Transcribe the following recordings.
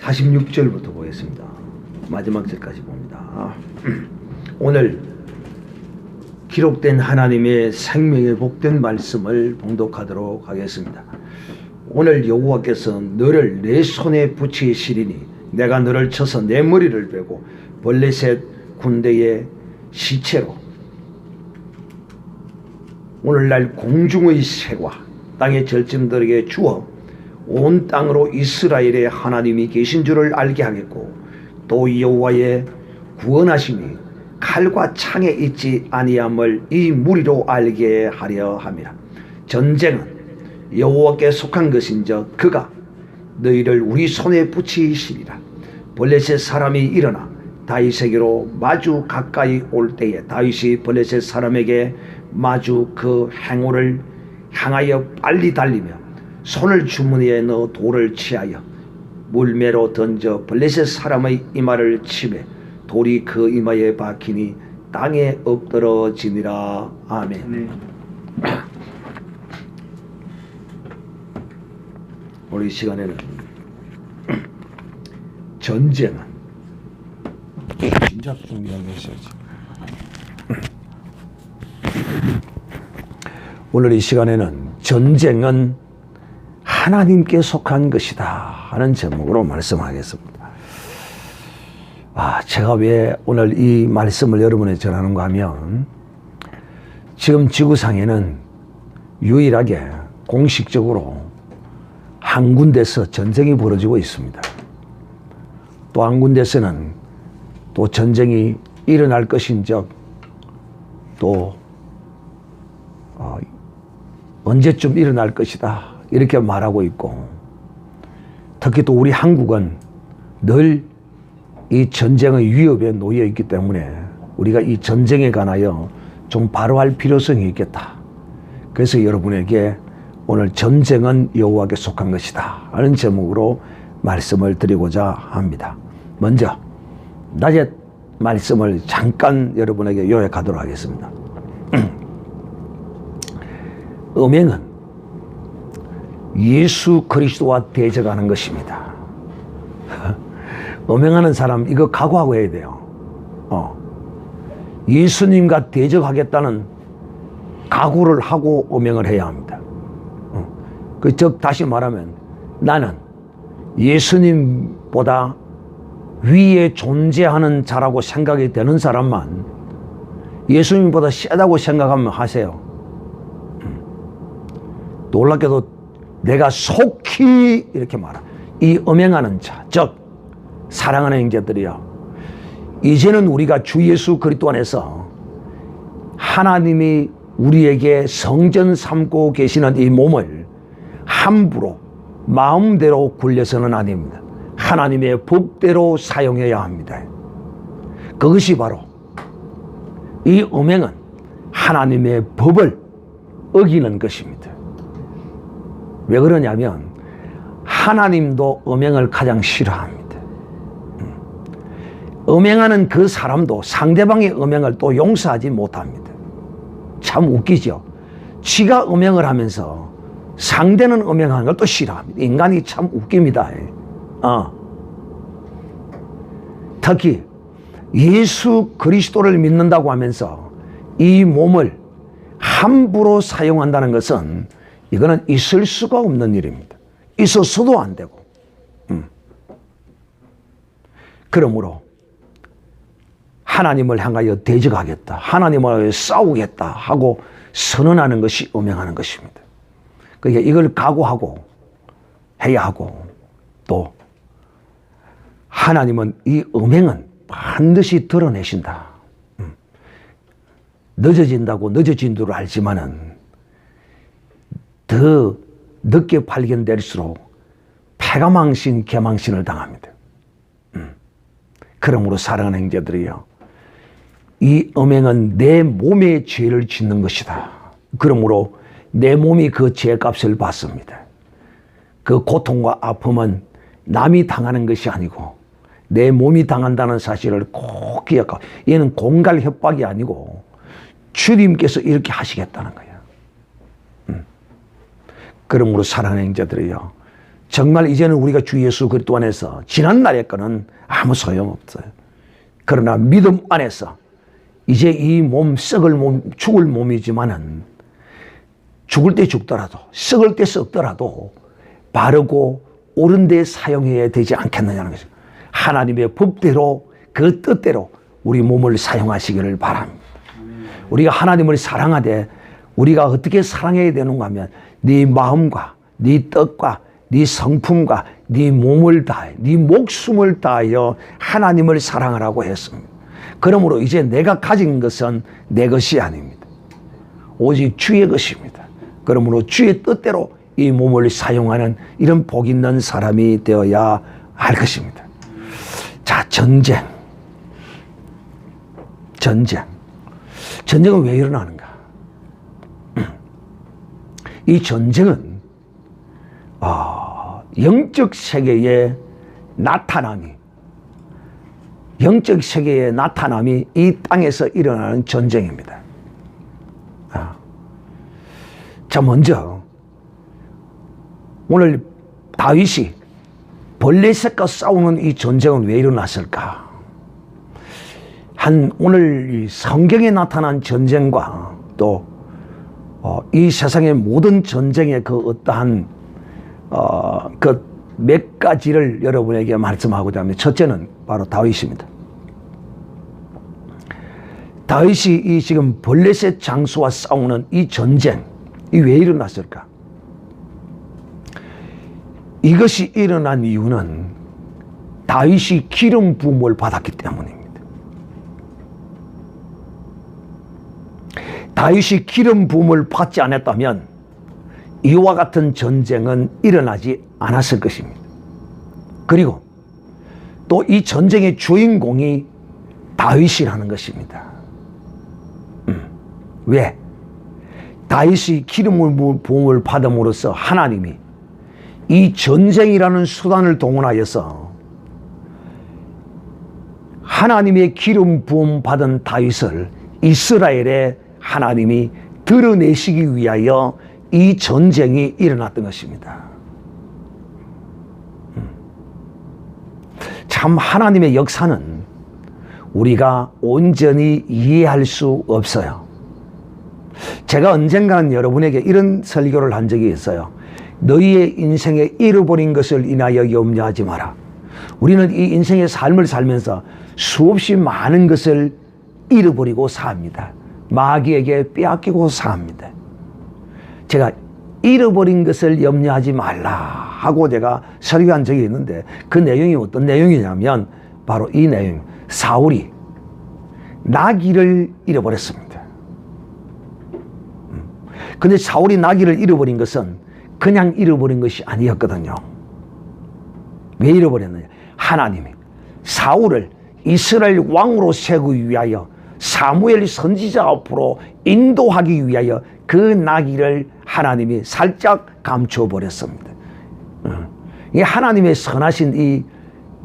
46절부터 보겠습니다. 마지막 절까지 봅니다. 오늘 기록된 하나님의 생명의 복된 말씀을 봉독하도록 하겠습니다. 오늘 여호와께서 너를 내 손에 붙이시리니 내가 너를 쳐서 내 머리를 베고 블레셋 군대의 시체로 오늘날 공중의 새와 땅의 절짐들에게 주어 온 땅으로 이스라엘의 하나님이 계신 줄을 알게 하겠고 또 여호와의 구원하심이 칼과 창에 있지 아니함을 이 무리로 알게 하려 함이라. 전쟁은 여호와께 속한 것인즉 그가 너희를 우리 손에 붙이시리라. 블레셋 사람이 일어나 다윗에게로 마주 가까이 올 때에 다윗이 블레셋 사람에게 마주 그 행호를 향하여 빨리 달리며 손을 주머니에 넣어 돌을 취하여 물매로 던져 블레셋 사람의 이마를 치매 돌이 그 이마에 박히니 땅에 엎드러지니라. 아멘. 오늘 이 시간에는 전쟁은 진작 준비하게 했어야지. 오늘 이 시간에는 전쟁은 하나님께 속한 것이다 하는 제목으로 말씀하겠습니다. 제가 왜 오늘 이 말씀을 여러분에 전하는가 하면 지금 지구상에는 유일하게 공식적으로 한 군데서 전쟁이 벌어지고 있습니다. 또 한 군데서는 또 전쟁이 일어날 것인즉 또 언제쯤 일어날 것이다 이렇게 말하고 있고, 특히 또 우리 한국은 늘 이 전쟁의 위협에 놓여 있기 때문에 우리가 이 전쟁에 관하여 좀 바로할 필요성이 있겠다. 그래서 여러분에게 오늘 전쟁은 여호와께 속한 것이다 하는 제목으로 말씀을 드리고자 합니다. 먼저 낮에 말씀을 잠깐 여러분에게 요약하도록 하겠습니다. 음행은 예수 그리스도와 대적하는 것입니다. 음행하는 사람 이거 각오하고 해야 돼요. 예수님과 대적하겠다는 각오를 하고 음행을 해야 합니다. 즉 다시 말하면 나는 예수님보다 위에 존재하는 자라고 생각이 되는 사람만 예수님보다 세다고 생각하면 하세요. 놀랍게도 내가 속히 이렇게 말하. 이 음행하는 자, 즉 사랑하는 형제들이여, 이제는 우리가 주 예수 그리스도 안에서 하나님이 우리에게 성전 삼고 계시는 이 몸을 함부로 마음대로 굴려서는 아닙니다. 하나님의 법대로 사용해야 합니다. 그것이 바로 이 음행은 하나님의 법을 어기는 것입니다. 왜 그러냐면 하나님도 음행을 가장 싫어합니다. 음행하는 그 사람도 상대방의 음행을 또 용서하지 못합니다. 참 웃기죠. 지가 음행을 하면서 상대는 음행하는 걸 또 싫어합니다. 인간이 참 웃깁니다. 특히 예수 그리스도를 믿는다고 하면서 이 몸을 함부로 사용한다는 것은 이거는 있을 수가 없는 일입니다. 있어서도 안 되고. 그러므로 하나님을 향하여 대적하겠다, 하나님을 향하여 싸우겠다 하고 선언하는 것이 음행하는 것입니다. 그러니까 이걸 각오하고 해야 하고, 또 하나님은 이 음행은 반드시 드러내신다. 늦어진다고 늦어진 줄 알지만은 더 늦게 발견될수록 패가망신, 개망신을 당합니다. 그러므로 사랑하는 형제들이요, 이 음행은 내 몸에 죄를 짓는 것이다. 그러므로 내 몸이 그 죄값을 받습니다. 그 고통과 아픔은 남이 당하는 것이 아니고 내 몸이 당한다는 사실을 꼭 기억하고, 얘는 공갈 협박이 아니고 주님께서 이렇게 하시겠다는 거예요. 그러므로 사랑하는 형제들이요, 정말 이제는 우리가 주 예수 그리스도 안에서 지난 날의 거는 아무 소용없어요. 그러나 믿음 안에서 이제 이 몸, 썩을 몸, 죽을 몸이지만은 죽을 때 죽더라도 썩을 때 썩더라도 바르고 옳은 데 사용해야 되지 않겠느냐는 것이죠. 하나님의 법대로 그 뜻대로 우리 몸을 사용하시기를 바랍니다. 우리가 하나님을 사랑하되 우리가 어떻게 사랑해야 되는가 하면 네 마음과 네 뜻과 네 성품과 네 몸을 다해 네 목숨을 다하여 하나님을 사랑하라고 했습니다. 그러므로 이제 내가 가진 것은 내 것이 아닙니다. 오직 주의 것입니다. 그러므로 주의 뜻대로 이 몸을 사용하는 이런 복 있는 사람이 되어야 할 것입니다. 자, 전쟁. 전쟁은 왜 일어나는가? 이 전쟁은 영적 세계의 나타남이 이 땅에서 일어나는 전쟁입니다. 자, 먼저 오늘 다윗이 블레셋과 싸우는 이 전쟁은 왜 일어났을까? 오늘 이 성경에 나타난 전쟁과 또 이 세상의 모든 전쟁의 그 어떠한 그 몇 가지를 여러분에게 말씀하고자 합니다. 첫째는 바로 다윗입니다. 다윗이 이 지금 블레셋 장수와 싸우는 이 전쟁, 이 왜 일어났을까? 이것이 일어난 이유는 다윗이 기름 부음을 받았기 때문입니다. 다윗이 기름 부음을 받지 않았다면 이와 같은 전쟁은 일어나지 않았을 것입니다. 그리고 또 이 전쟁의 주인공이 다윗이라는 것입니다. 왜? 다윗이 기름 부음을 받음으로써 하나님이 이 전쟁이라는 수단을 동원하여서 하나님의 기름 부음 받은 다윗을 이스라엘에 하나님이 드러내시기 위하여 이 전쟁이 일어났던 것입니다. 참 하나님의 역사는 우리가 온전히 이해할 수 없어요. 제가 언젠가는 여러분에게 이런 설교를 한 적이 있어요. 너희의 인생에 잃어버린 것을 인하여 염려하지 마라. 우리는 이 인생의 삶을 살면서 수없이 많은 것을 잃어버리고 삽니다. 마귀에게 빼앗기고 삽니다. 제가 잃어버린 것을 염려하지 말라 하고 제가 설교한 적이 있는데 그 내용이 어떤 내용이냐면 바로 이 내용. 사울이 나귀를 잃어버렸습니다. 근데 사울이 나귀를 잃어버린 것은 그냥 잃어버린 것이 아니었거든요. 왜 잃어버렸느냐? 하나님이 사울을 이스라엘 왕으로 세우기 위하여 사무엘 선지자 앞으로 인도하기 위하여 그 나귀를 하나님이 살짝 감춰버렸습니다. 이 하나님의 선하신 이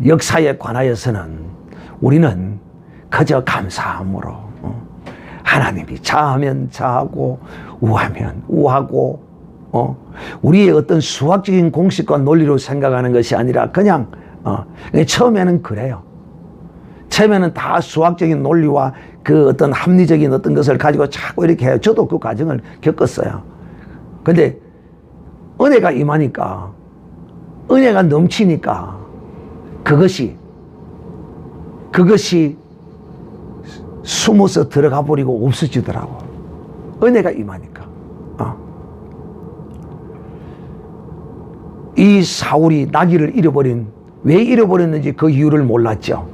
역사에 관하여서는 우리는 그저 감사함으로 하나님이 자하면 자하고 우하면 우하고 우리의 어떤 수학적인 공식과 논리로 생각하는 것이 아니라 그냥 처음에는 그래요. 처음에는 다 수학적인 논리와 그 어떤 합리적인 어떤 것을 가지고 자꾸 이렇게 해요. 저도 그 과정을 겪었어요. 근데 은혜가 임하니까, 은혜가 넘치니까 그것이 숨어서 들어가 버리고 없어지더라고. 은혜가 임하니까. 이 사울이 나귀를 왜 잃어버렸는지 그 이유를 몰랐죠.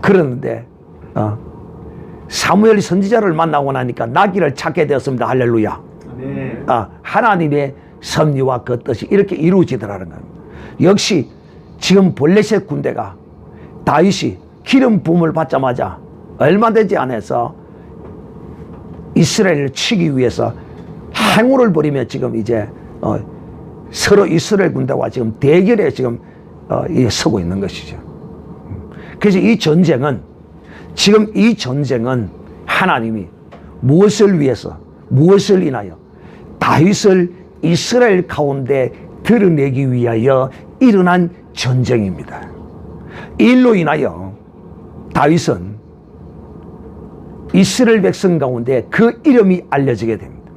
그런데 사무엘 선지자를 만나고 나니까 나귀를 찾게 되었습니다. 할렐루야. 네. 하나님의 섭리와 그 뜻이 이렇게 이루어지더라는 겁니다. 역시 지금 블레셋 군대가 다윗이 기름 부음을 받자마자 얼마 되지 않아서 이스라엘을 치기 위해서 행오를 벌이며 지금 이제 서로 이스라엘 군대와 지금 대결에 지금 서고 있는 것이죠. 그래서 이 전쟁은 하나님이 무엇을 위해서, 무엇을 인하여 다윗을 이스라엘 가운데 드러내기 위하여 일어난 전쟁입니다. 이 일로 인하여 다윗은 이스라엘 백성 가운데 그 이름이 알려지게 됩니다.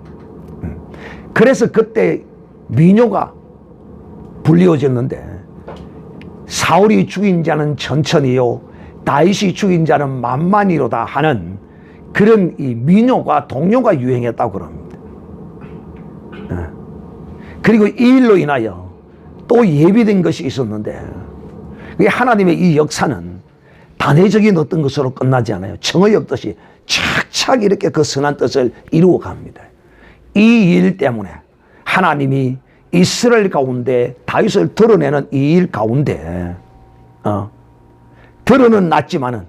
그래서 그때 민요가 불리워졌는데, 사울이 죽인 자는 천천히요 다윗이 죽인 자는 만만히로다 하는 그런 이 민요가 동요가 유행했다고 그럽니다. 그리고 이 일로 인하여 또 예비된 것이 있었는데, 하나님의 이 역사는 단회적인 어떤 것으로 끝나지 않아요. 청의 엽듯이 착착 이렇게 그 선한 뜻을 이루어 갑니다. 이 일 때문에 하나님이 이스라엘 가운데 다윗을 드러내는 이 일 가운데 드러는 났지만은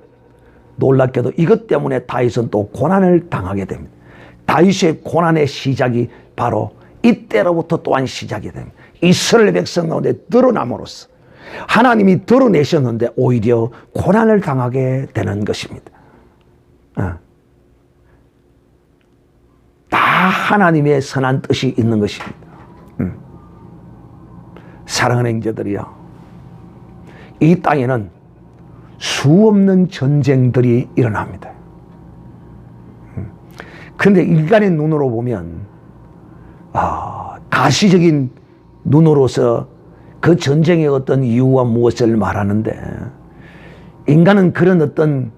놀랍게도 이것 때문에 다윗은 또 고난을 당하게 됩니다. 다윗의 고난의 시작이 바로 이때로부터 또한 시작이 됩니다. 이스라엘 백성 가운데 드러남으로써 하나님이 드러내셨는데 오히려 고난을 당하게 되는 것입니다. 다 하나님의 선한 뜻이 있는 것입니다. 사랑하는 형제들이요, 이 땅에는 수없는 전쟁들이 일어납니다. 그런데 인간의 눈으로 보면 가시적인 눈으로서 그 전쟁의 어떤 이유와 무엇을 말하는데, 인간은 그런 어떤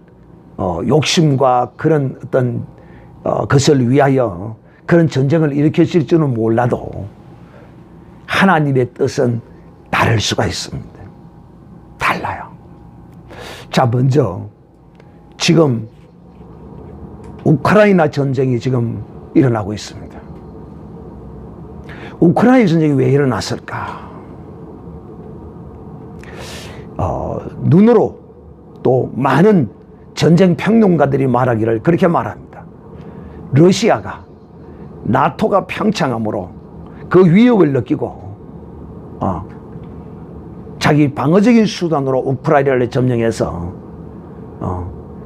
욕심과 그런 어떤 것을 위하여 그런 전쟁을 일으켰을 줄은 몰라도 하나님의 뜻은 다를 수가 있습니다. 달라요. 자, 먼저 지금 우크라이나 전쟁이 지금 일어나고 있습니다. 우크라이나 전쟁이 왜 일어났을까? 눈으로 또 많은 전쟁 평론가들이 말하기를 그렇게 말합니다. 러시아가 나토가 팽창함으로 그 위협을 느끼고 자기 방어적인 수단으로 우크라이나를 점령해서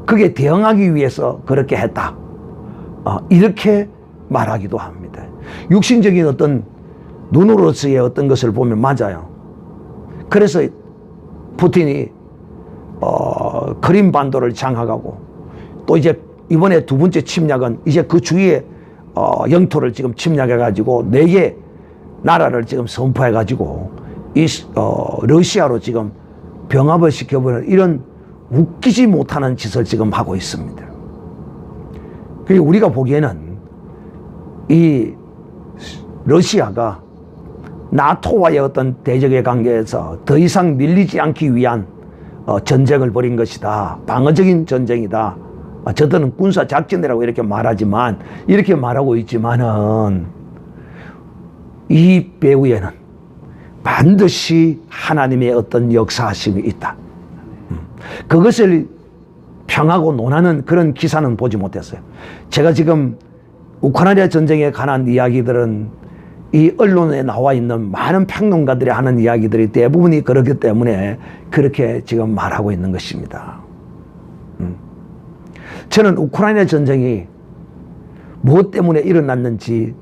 그게 대응하기 위해서 그렇게 했다, 이렇게 말하기도 합니다. 육신적인 어떤 눈으로서의 어떤 것을 보면 맞아요. 그래서 푸틴이 크림 반도를 장악하고, 또 이제 이번에 두 번째 침략은 이제 그 주위에 영토를 지금 침략해가지고 4개 나라를 지금 선포해가지고 러시아로 지금 병합을 시켜버리는 이런 웃기지 못하는 짓을 지금 하고 있습니다. 그리고 우리가 보기에는 이 러시아가 나토와의 어떤 대적의 관계에서 더 이상 밀리지 않기 위한 전쟁을 벌인 것이다, 방어적인 전쟁이다, 저들은 군사 작전이라고 이렇게 말하지만, 이렇게 말하고 있지만은 이 배후에는 반드시 하나님의 어떤 역사하심이 있다. 그것을 평하고 논하는 그런 기사는 보지 못했어요. 제가 지금 우크라이나 전쟁에 관한 이야기들은 이 언론에 나와 있는 많은 평론가들이 하는 이야기들이 대부분이 그렇기 때문에 그렇게 지금 말하고 있는 것입니다. 저는 우크라이나 전쟁이 무엇 때문에 일어났는지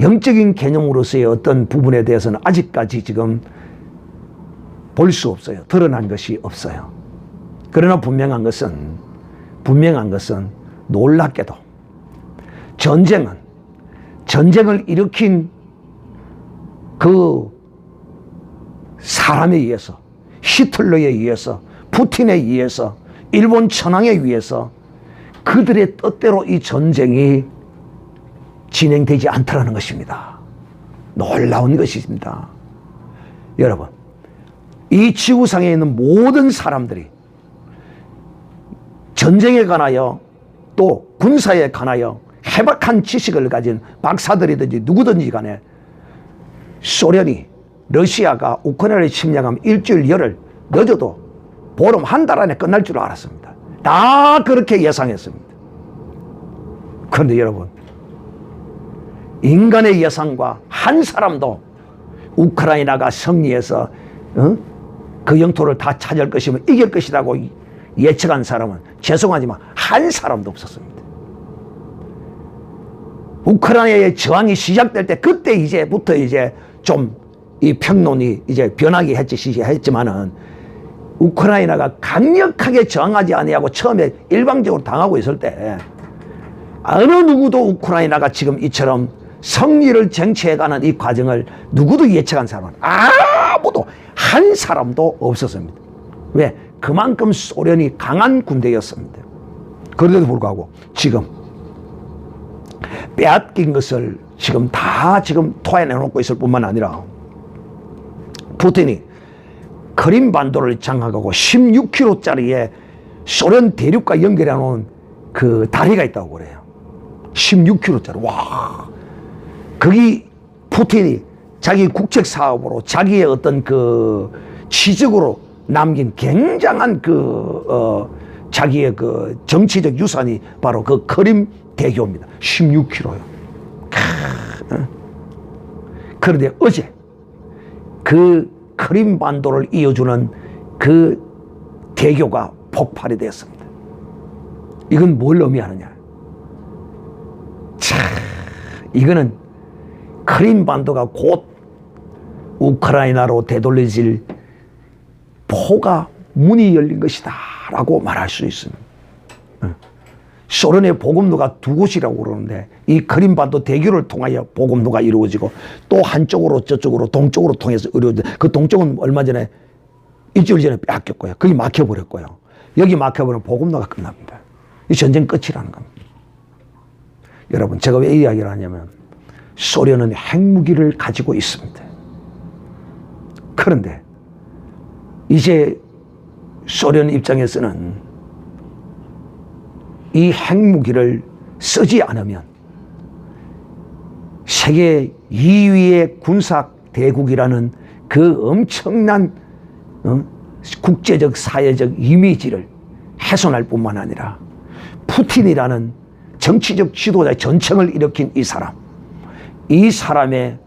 영적인 개념으로서의 어떤 부분에 대해서는 아직까지 지금 볼 수 없어요. 드러난 것이 없어요. 그러나 분명한 것은 놀랍게도 전쟁을 일으킨 그 사람에 의해서, 히틀러에 의해서, 푸틴에 의해서, 일본 천황에 의해서 그들의 뜻대로 이 전쟁이 진행되지 않더라는 것입니다. 놀라운 것입니다. 여러분, 이 지구상에 있는 모든 사람들이 전쟁에 관하여 또 군사에 관하여 해박한 지식을 가진 박사들이든지 누구든지 간에 소련이, 러시아가 우크라이나를 침략하면 일주일 열흘, 늦어도 보름 한 달 안에 끝날 줄 알았습니다. 다 그렇게 예상했습니다. 그런데 여러분, 인간의 예상과 한 사람도 우크라이나가 승리해서 그 영토를 다 차지할 것이면 이길 것이라고 예측한 사람은 죄송하지만 한 사람도 없었습니다. 우크라이나의 저항이 시작될 때 그때 이제부터 이제 좀 이 평론이 이제 변하게 했지만은 우크라이나가 강력하게 저항하지 아니하고 처음에 일방적으로 당하고 있을 때 어느 누구도 우크라이나가 지금 이처럼 승리를 쟁취해가는 이 과정을 누구도 예측한 사람은 아무도 한 사람도 없었습니다. 왜? 그만큼 소련이 강한 군대였습니다. 그런데도 불구하고 지금 빼앗긴 것을 지금 다 지금 토해내놓고 있을 뿐만 아니라 푸틴이 크림반도를 장악하고 16km짜리의 소련 대륙과 연결해 놓은 그 다리가 있다고 그래요. 16km짜리. 와. 거기 푸틴이 자기 국책 사업으로 자기의 어떤 그 치적으로 남긴 굉장한 자기의 그 정치적 유산이 바로 그 크림 대교입니다. 16km요. 그런데 어제 그 크림반도를 이어주는 그 대교가 폭발이 되었습니다. 이건 뭘 의미하느냐? 자, 이거는 크림반도가 곧 우크라이나로 되돌려질 포가 문이 열린 것이다 라고 말할 수 있습니다. 소련의 보급로가 두 곳이라고 그러는데 이 크림반도 대교를 통하여 보급로가 이루어지고 또 한쪽으로 저쪽으로 동쪽으로 통해서 이루어져. 그 동쪽은 얼마 전에 일주일 전에 뺏겼고요. 거기 막혀버렸고요. 여기 막혀버리면 보급로가 끝납니다. 이 전쟁 끝이라는 겁니다. 여러분, 제가 왜 이 이야기를 하냐면 소련은 핵무기를 가지고 있습니다. 그런데 이제 소련 입장에서는 이 핵무기를 쓰지 않으면 세계 2위의 군사 대국이라는 그 엄청난 국제적 사회적 이미지를 훼손할 뿐만 아니라 푸틴이라는 정치적 지도자의 전쟁을 일으킨 이 사람의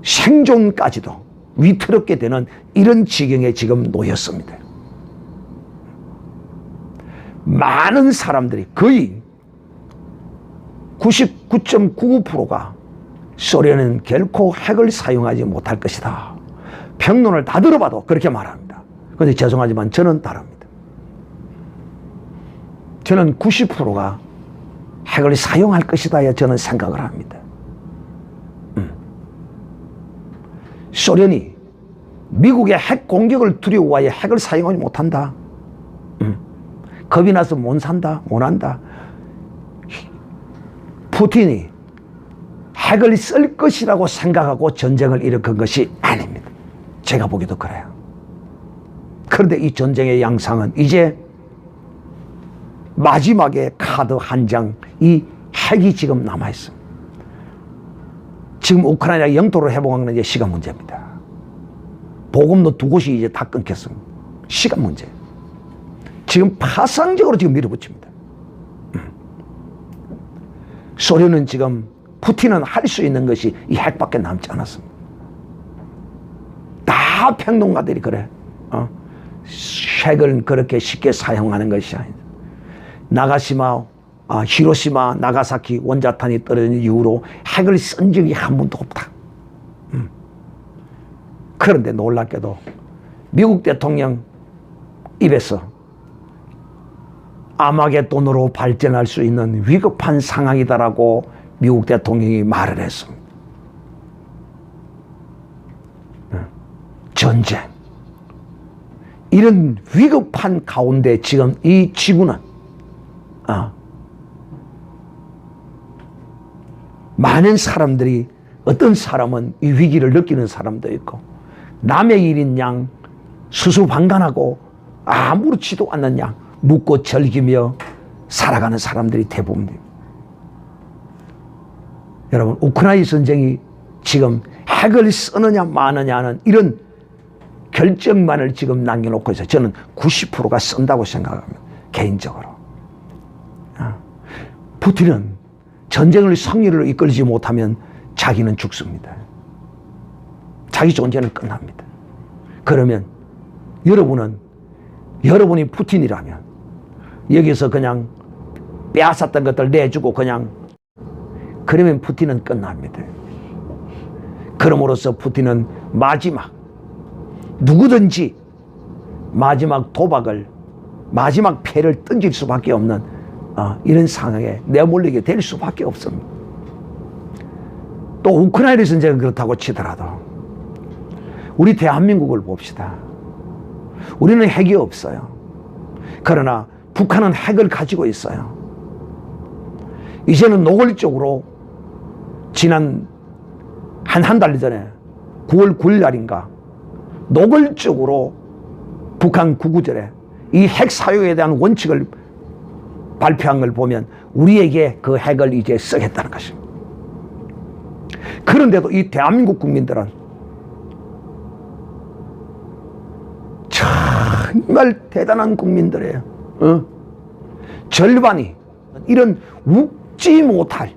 생존까지도 위태롭게 되는 이런 지경에 지금 놓였습니다. 많은 사람들이 거의 99.99%가 소련은 결코 핵을 사용하지 못할 것이다. 평론을 다 들어봐도 그렇게 말합니다. 그런데 죄송하지만 저는 다릅니다. 저는 90%가 핵을 사용할 것이다 저는 생각을 합니다. 소련이 미국의 핵 공격을 두려워하여 핵을 사용하지 못한다. 겁이 나서 못 한다. 푸틴이 핵을 쓸 것이라고 생각하고 전쟁을 일으킨 것이 아닙니다. 제가 보기도 그래요. 그런데 이 전쟁의 양상은 이제 마지막에 카드 한 장, 이 핵이 지금 남아있습니다. 지금 우크라이나 영토를 회복하는 이제 시간 문제입니다. 보급로 두 곳이 이제 다 끊겼습니다. 시간 문제. 지금 파상적으로 지금 밀어붙입니다. 소련은 지금 푸틴은 할 수 있는 것이 이 핵밖에 남지 않았습니다. 다 평론가들이 그래. 핵을 그렇게 쉽게 사용하는 것이 아니다. 히로시마, 나가사키 원자탄이 떨어진 이후로 핵을 쓴 적이 한 번도 없다. 그런데 놀랍게도 미국 대통령 입에서 아마겟돈으로 발전할 수 있는 위급한 상황이다라고 미국 대통령이 말을 했습니다. 전쟁. 이런 위급한 가운데 지금 이 지구는 많은 사람들이, 어떤 사람은 이 위기를 느끼는 사람도 있고 남의 일인 양 수수방관하고 아무렇지도 않는 양 묻고 즐기며 살아가는 사람들이 대부분입니다. 여러분, 우크라이나 전쟁이 지금 핵을 쓰느냐 마느냐는 이런 결정만을 지금 남겨놓고 있어요. 저는 90%가 쓴다고 생각합니다. 개인적으로. 푸틴은 전쟁을 승리를 이끌지 못하면 자기는 죽습니다. 자기 존재는 끝납니다. 그러면 여러분이 푸틴이라면 여기서 그냥 빼앗았던 것들 내주고 그러면 푸틴은 끝납니다. 그럼으로써 푸틴은 마지막 누구든지 마지막 도박을 마지막 패를 던질 수밖에 없는 이런 상황에 내몰리게 될 수밖에 없습니다. 또 우크라이나 전쟁은 그렇다고 치더라도 우리 대한민국을 봅시다. 우리는 핵이 없어요. 그러나 북한은 핵을 가지고 있어요. 이제는 노골적으로 지난 한 달 전에 9월 9일 날인가 노골적으로 북한 구구절에 이 핵 사용에 대한 원칙을 발표한 걸 보면 우리에게 그 핵을 이제 쓰겠다는 것입니다. 그런데도 이 대한민국 국민들은 정말 대단한 국민들이에요. 절반이 이런 웃지 못할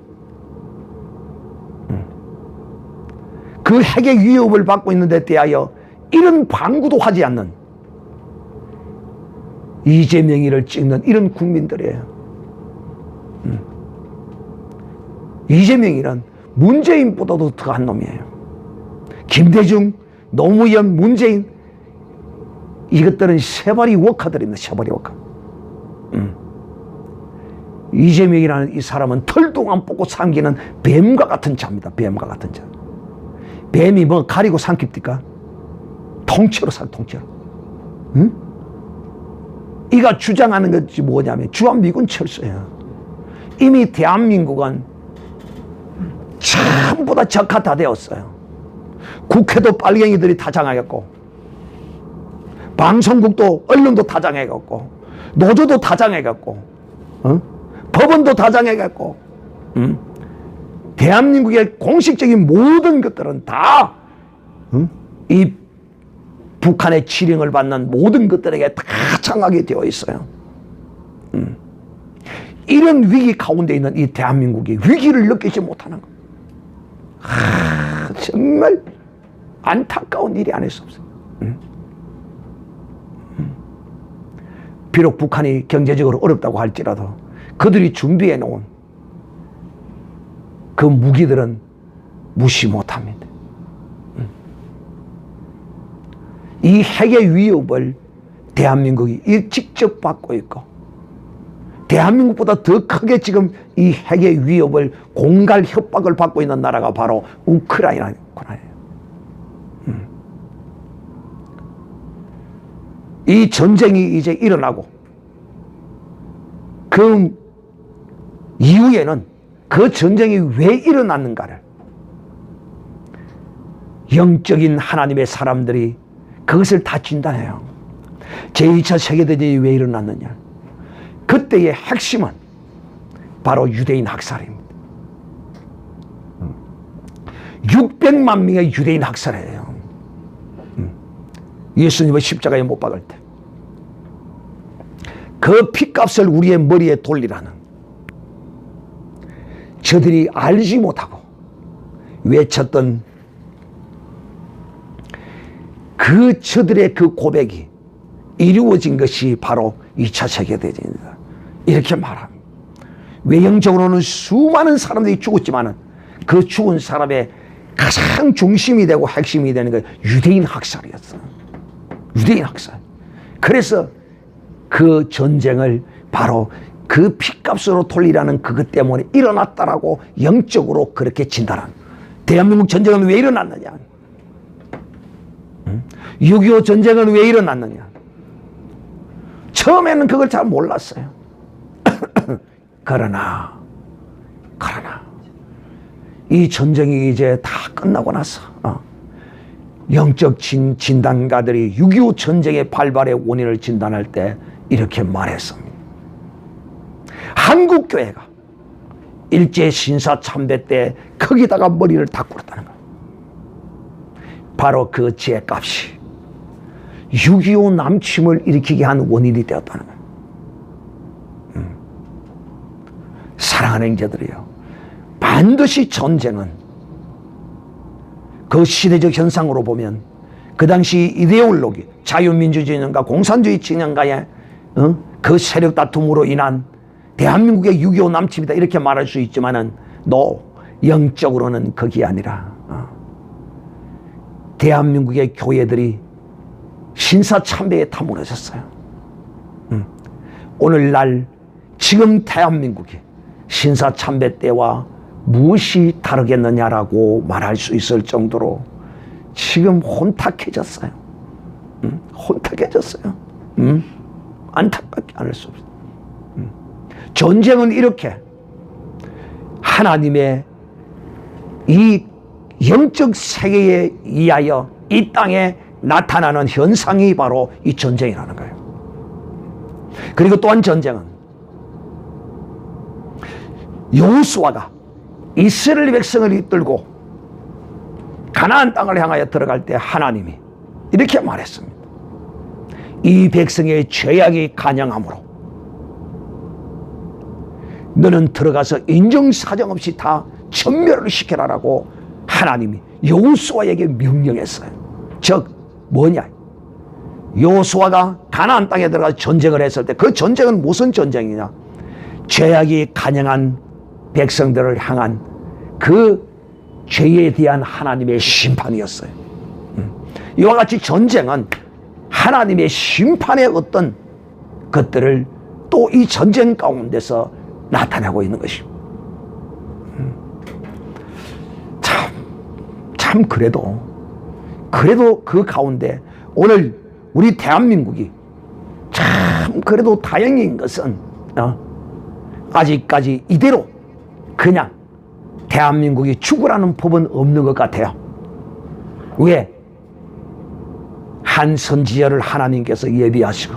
그 핵의 위협을 받고 있는 데 대하여 이런 방구도 하지 않는 이재명이를 찍는 이런 국민들이에요. 이재명이는 문재인보다도 더한 놈이에요. 김대중, 노무현, 문재인 이것들은 세발이 워커들입니다. 세발이 워커. 이재명이라는 이 사람은 털도 안 뽑고 삼기는 뱀과 같은 자입니다. 뱀과 같은 자. 뱀이 뭐 가리고 삼킵니까? 통째로 살 통째로. 응? 이가 주장하는 것이 뭐냐면 주한미군 철수예요. 이미 대한민국은 전부 다 적화되었어요. 국회도 빨갱이들이 다 장악했고 방송국도 언론도 다 장악했고 노조도 다 장악했고 법원도 다 장악했고 대한민국의 공식적인 모든 것들은 다 이 북한의 지령을 받는 모든 것들에게 다 장악이 되어 있어요. 이런 위기 가운데 있는 이 대한민국이 위기를 느끼지 못하는 것. 정말 안타까운 일이 아닐 수 없어요. 비록 북한이 경제적으로 어렵다고 할지라도 그들이 준비해 놓은 그 무기들은 무시 못합니다. 이 핵의 위협을 대한민국이 직접 받고 있고 대한민국보다 더 크게 지금 이 핵의 위협을 공갈 협박을 받고 있는 나라가 바로 우크라이나예요. 이 전쟁이 이제 일어나고 그 이후에는 그 전쟁이 왜 일어났는가를 영적인 하나님의 사람들이 그것을 다 진단해요. 제2차 세계대전이 왜 일어났느냐. 그때의 핵심은 바로 유대인 학살입니다. 600만 명의 유대인 학살이에요. 예수님을 십자가에 못 박을 때 그 핏값을 우리의 머리에 돌리라는 저들이 알지 못하고 외쳤던 그 저들의 그 고백이 이루어진 것이 바로 2차 세계대전입니다. 이렇게 말합니다. 외형적으로는 수많은 사람들이 죽었지만 그 죽은 사람의 가장 중심이 되고 핵심이 되는 건 유대인 학살이었어요. 유대인 학살. 그래서 그 전쟁을 바로 그 핏값으로 돌리라는 그것 때문에 일어났다라고 영적으로 그렇게 진단합니다. 대한민국 전쟁은 왜 일어났느냐. 6.25 전쟁은 왜 일어났느냐. 처음에는 그걸 잘 몰랐어요. 그러나 이 전쟁이 이제 다 끝나고 나서 영적 진단가들이 6.25 전쟁의 발발의 원인을 진단할 때 이렇게 말했습니다. 한국교회가 일제신사 참배 때 거기다가 머리를 다 꿇었다는 거예요. 바로 그 죄값이 6.25 남침을 일으키게 한 원인이 되었다는 거예요. 사랑하는 형제들이요, 반드시 전쟁은 그 시대적 현상으로 보면 그 당시 이데올로기 자유민주주의 진영과 공산주의 진영과의 그 세력 다툼으로 인한 대한민국의 6.25 남침이다 이렇게 말할 수 있지만은 영적으로는 그게 아니라 대한민국의 교회들이 신사참배에 다 무너졌어요. 오늘날 지금 대한민국이 신사참배 때와 무엇이 다르겠느냐라고 말할 수 있을 정도로 지금 혼탁해졌어요. 혼탁해졌어요. 안타깝게 않을 수 없어요. 전쟁은 이렇게 하나님의 이 영적 세계에 의하여 이 땅에 나타나는 현상이 바로 이 전쟁이라는 거예요. 그리고 또한 전쟁은 여호수아가 이스라엘 백성을 이끌고 가나안 땅을 향하여 들어갈 때 하나님이 이렇게 말했습니다. 이 백성의 죄악이 간영함으로 너는 들어가서 인정사정 없이 다 전멸을 시켜라라고 하나님이 여호수아에게 명령했어요. 즉 뭐냐? 여호수아가 가나안 땅에 들어가서 전쟁을 했을 때 그 전쟁은 무슨 전쟁이냐? 죄악이 간영한 백성들을 향한 그 죄에 대한 하나님의 심판이었어요. 이와 같이 전쟁은 하나님의 심판의 어떤 것들을 또 이 전쟁 가운데서 나타내고 있는 것입니다. 참 그래도 그 가운데 오늘 우리 대한민국이 참 그래도 다행인 것은 아직까지 이대로 그냥 대한민국이 죽으라는 법은 없는 것 같아요. 왜? 한 선지자를 하나님께서 예비하시고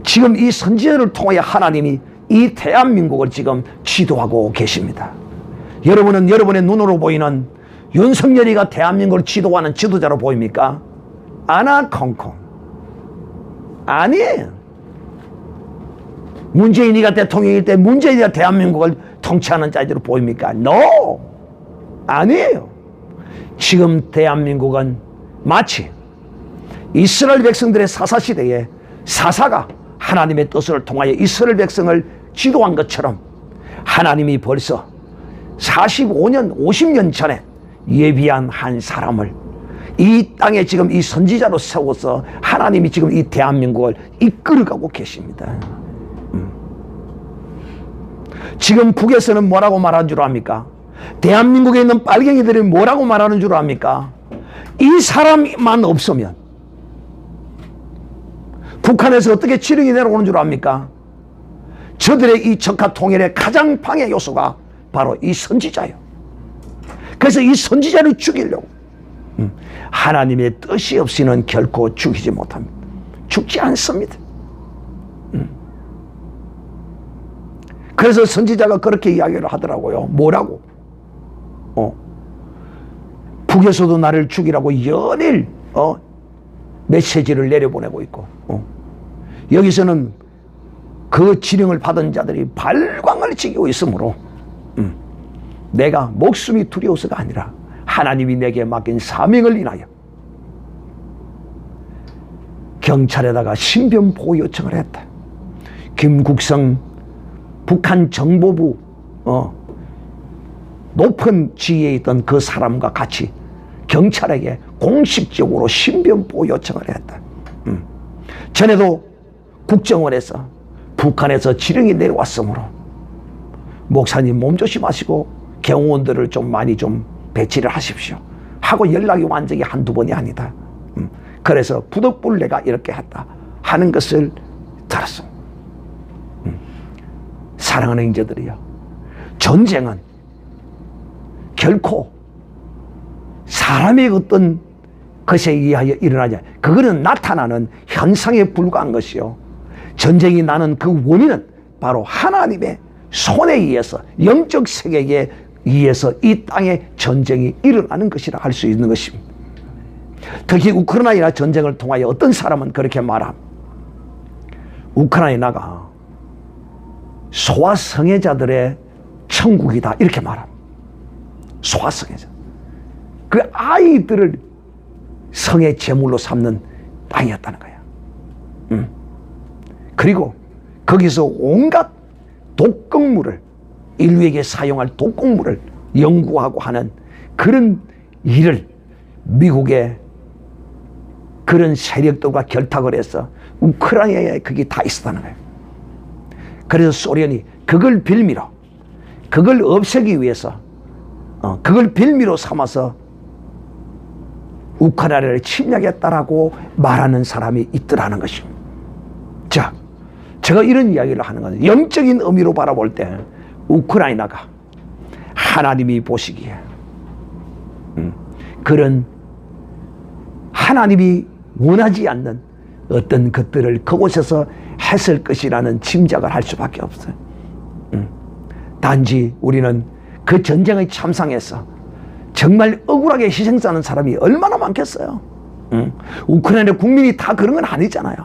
지금 이 선지자를 통하여 하나님이 이 대한민국을 지금 지도하고 계십니다. 여러분은 여러분의 눈으로 보이는 윤석열이가 대한민국을 지도하는 지도자로 보입니까? 아나콩콩 아니에요. 문재인이가 대통령일 때 문재인이가 대한민국을 통치하는 자들로 보입니까? No! 아니에요. 지금 대한민국은 마치 이스라엘 백성들의 사사시대에 사사가 하나님의 뜻을 통하여 이스라엘 백성을 지도한 것처럼 하나님이 벌써 45년, 50년 전에 예비한 한 사람을 이 땅에 지금 이 선지자로 세워서 하나님이 지금 이 대한민국을 이끌어가고 계십니다. 지금 북에서는 뭐라고 말하는 줄 압니까? 대한민국에 있는 빨갱이들이 뭐라고 말하는 줄 압니까? 이 사람만 없으면 북한에서 어떻게 지령이 내려오는 줄 압니까? 저들의 이 적화 통일의 가장 방해 요소가 바로 이 선지자예요. 그래서 이 선지자를 죽이려고 하나님의 뜻이 없이는 결코 죽이지 못합니다. 죽지 않습니다. 그래서 선지자가 그렇게 이야기를 하더라고요. 뭐라고? 북에서도 나를 죽이라고 연일 메시지를 내려보내고 있고 여기서는 그 지령을 받은 자들이 발광을 지기고 있으므로 내가 목숨이 두려워서가 아니라 하나님이 내게 맡긴 사명을 인하여 경찰에다가 신변보호 요청을 했다. 김국성 북한 정보부 높은 지위에 있던 그 사람과 같이 경찰에게 공식적으로 신변보호 요청을 했다. 전에도 국정원에서 북한에서 지령이 내려왔으므로 목사님 몸조심하시고 경호원들을 좀 많이 좀 배치를 하십시오 하고 연락이 온 적이 한두 번이 아니다. 그래서 부득불 내가 이렇게 했다 하는 것을 들었어. 사랑하는 형제들이요, 전쟁은 결코 사람의 어떤 것에 의하여 일어나지, 그거는 나타나는 현상에 불과한 것이요, 전쟁이 나는 그 원인은 바로 하나님의 손에 의해서, 영적 세계에 의해서 이 땅에 전쟁이 일어나는 것이라 할 수 있는 것입니다. 특히 우크라이나 전쟁을 통하여 어떤 사람은 그렇게 말합니다. 우크라이나가 소아성애자들의 천국이다 이렇게 말합니다. 소아성애자, 그 아이들을 성의 제물로 삼는 땅이었다는 거야. 그리고 거기서 온갖 독극물을, 인류에게 사용할 독극물을 연구하고 하는 그런 일을 미국의 그런 세력들과 결탁을 해서 우크라이나에 그게 다 있었다는 거예요. 그래서 소련이 그걸 빌미로, 그걸 없애기 위해서 그걸 빌미로 삼아서 우크라이나를 침략했다라고 말하는 사람이 있더라는 것입니다. 자, 제가 이런 이야기를 하는 것은 영적인 의미로 바라볼 때 우크라이나가 하나님이 보시기에 그런 하나님이 원하지 않는 어떤 것들을 그곳에서 했을 것이라는 짐작을 할 수밖에 없어요. 단지 우리는 그 전쟁의 참상에서 정말 억울하게 희생하는 사람이 얼마나 많겠어요. 우크라이나 국민이 다 그런 건 아니잖아요.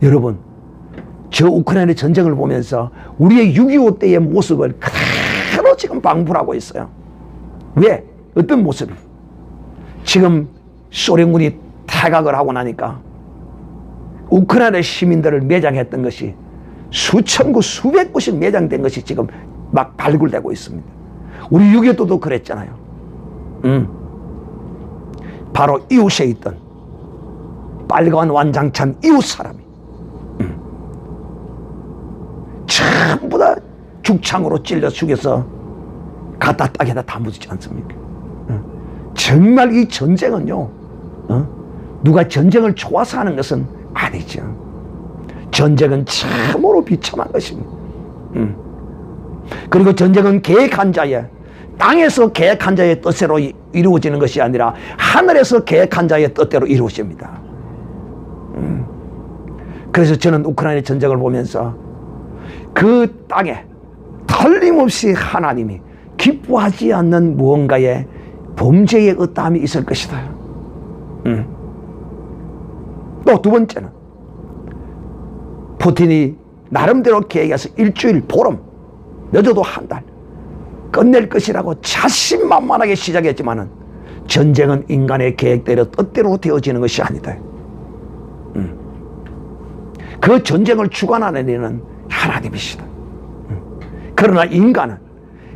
여러분, 저 우크라이나 전쟁을 보면서 우리의 6.25 때의 모습을 그대로 지금 방불하고 있어요. 왜? 어떤 모습이? 지금 소련군이 퇴각을 하고 나니까 우크라이나 시민들을 매장했던 것이 수천 구, 수백 구씩 매장된 것이 지금 막 발굴되고 있습니다. 우리 6.25도 그랬잖아요. 바로 이웃에 있던 빨간 완장찬 이웃 사람이 전부 다 죽창으로 찔러 죽여서 갖다 딱에다 다 묻지 않습니까? 정말 이 전쟁은요, 누가 전쟁을 좋아서 하는 것은 아니죠. 전쟁은 참으로 비참한 것입니다. 그리고 전쟁은 계획한 자의, 땅에서 계획한 자의 뜻대로 이루어지는 것이 아니라 하늘에서 계획한 자의 뜻대로 이루어집니다. 그래서 저는 우크라이나 전쟁을 보면서 그 땅에 틀림없이 하나님이 기뻐하지 않는 무언가의 범죄의 어떠함이 있을 것이다. 또 두 번째는 푸틴이 나름대로 계획해서 일주일, 보름, 늦어도 한 달 끝낼 것이라고 자신만만하게 시작했지만은 전쟁은 인간의 계획대로 뜻대로 되어지는 것이 아니다. 그 전쟁을 주관하는 이는 하나님이시다. 그러나 인간은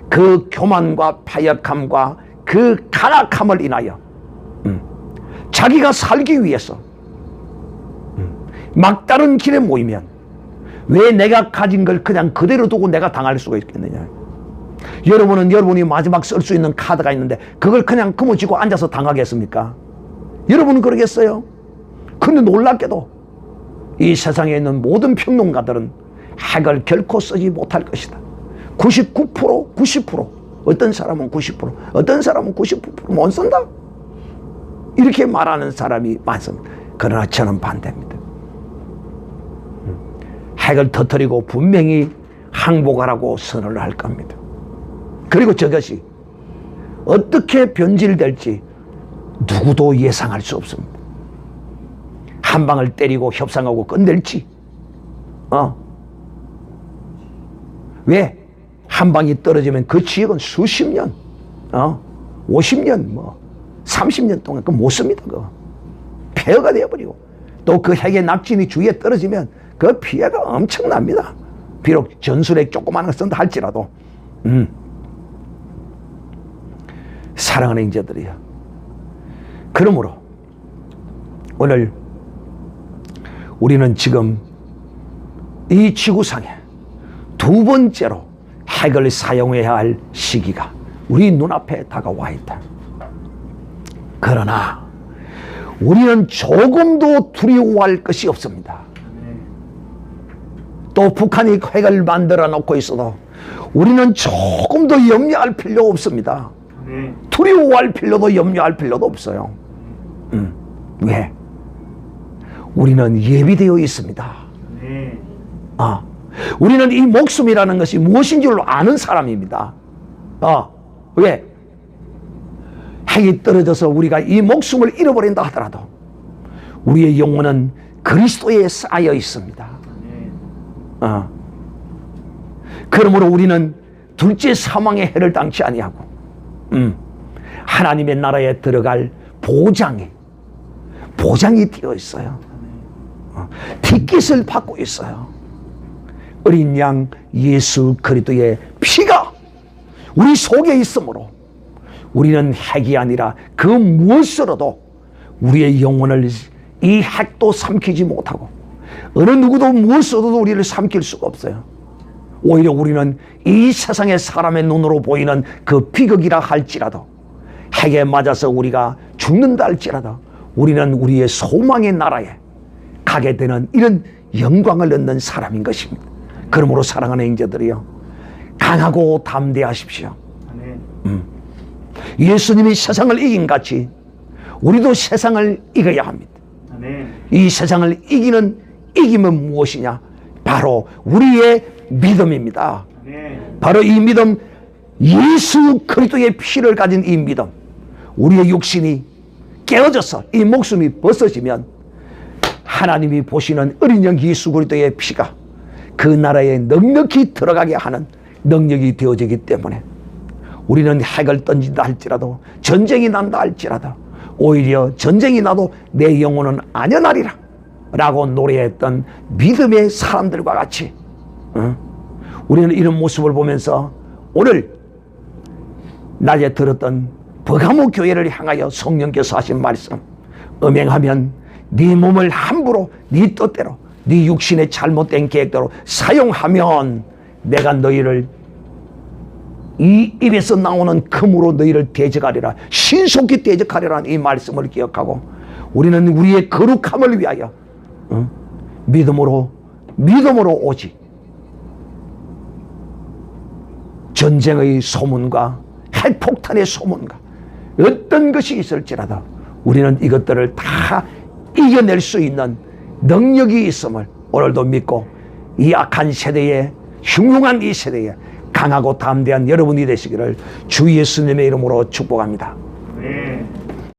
그 교만과 파역함과 그 간악함을 인하여 자기가 살기 위해서 막다른 길에 모이면 왜 내가 가진 걸 그냥 그대로 두고 내가 당할 수가 있겠느냐. 여러분은 여러분이 마지막 쓸 수 있는 카드가 있는데 그걸 그냥 그무지고 앉아서 당하겠습니까? 여러분은 그러겠어요? 근데 놀랍게도 이 세상에 있는 모든 평론가들은 핵을 결코 쓰지 못할 것이다. 99%, 90%, 어떤 사람은 90%, 어떤 사람은 99% 못 쓴다. 이렇게 말하는 사람이 많습니다. 그러나 저는 반대입니다. 핵을 터뜨리고 분명히 항복하라고 선언을 할 겁니다. 그리고 저것이 어떻게 변질될지 누구도 예상할 수 없습니다. 한 방을 때리고 협상하고 끝낼지. 왜? 한 방이 떨어지면 그 지역은 수십 년, 50년, 30년 동안 그거 못 씁니다. 그거 폐허가 되어버리고 또 그 핵의 낙진이 주위에 떨어지면 그 피해가 엄청납니다. 비록 전술핵 조그마한 거 쓴다 할지라도. 사랑하는 형제들이요, 그러므로 오늘 우리는 지금 이 지구상에 두 번째로 핵을 사용해야 할 시기가 우리 눈앞에 다가와 있다. 그러나 우리는 조금도 두려워할 것이 없습니다. 또 북한이 핵을 만들어 놓고 있어도 우리는 조금도 염려할 필요 없습니다. 두려워할 필요도 염려할 필요도 없어요. 왜? 우리는 예비되어 있습니다. 우리는 이 목숨이라는 것이 무엇인 줄 아는 사람입니다. 왜? 핵이 떨어져서 우리가 이 목숨을 잃어버린다 하더라도 우리의 영혼은 그리스도에 쌓여 있습니다. 그러므로 우리는 둘째 사망의 해를 당치 아니하고 하나님의 나라에 들어갈 보장이 되어 있어요. 티켓을 받고 있어요. 어린 양 예수 그리스도의 피가 우리 속에 있으므로 우리는 핵이 아니라 그 무엇으로도 우리의 영혼을 이 핵도 삼키지 못하고 어느 누구도 무엇으로도 우리를 삼킬 수가 없어요. 오히려 우리는 이 세상의 사람의 눈으로 보이는 그 비극이라 할지라도 핵에 맞아서 우리가 죽는다 할지라도 우리는 우리의 소망의 나라에 가게 되는 이런 영광을 얻는 사람인 것입니다. 그러므로 사랑하는 형제들이요, 강하고 담대하십시오. 예수님이 세상을 이긴 같이 우리도 세상을 이겨야 합니다. 이 세상을 이기면 무엇이냐? 바로 우리의 믿음입니다. 바로 이 믿음, 예수 그리스도의 피를 가진 이 믿음, 우리의 육신이 깨어져서 이 목숨이 벗어지면 하나님이 보시는 어린 양 예수 그리스도의 피가 그 나라에 넉넉히 들어가게 하는 능력이 되어지기 때문에 우리는 핵을 던진다 할지라도 전쟁이 난다 할지라도 오히려 전쟁이 나도 내 영혼은 안전하리라 라고 노래했던 믿음의 사람들과 같이 우리는 이런 모습을 보면서 오늘 낮에 들었던 버가모 교회를 향하여 성령께서 하신 말씀, 음행하면 네 몸을 함부로 네 뜻대로 네 육신의 잘못된 계획대로 사용하면 내가 너희를 이 입에서 나오는 금으로 너희를 대적하리라, 신속히 대적하리라는 이 말씀을 기억하고 우리는 우리의 거룩함을 위하여 믿음으로 오직 전쟁의 소문과 핵폭탄의 소문과 어떤 것이 있을지라도 우리는 이것들을 다 이겨낼 수 있는 능력이 있음을 오늘도 믿고 이 악한 세대에, 흉흉한 이 세대에 강하고 담대한 여러분이 되시기를 주 예수님의 이름으로 축복합니다.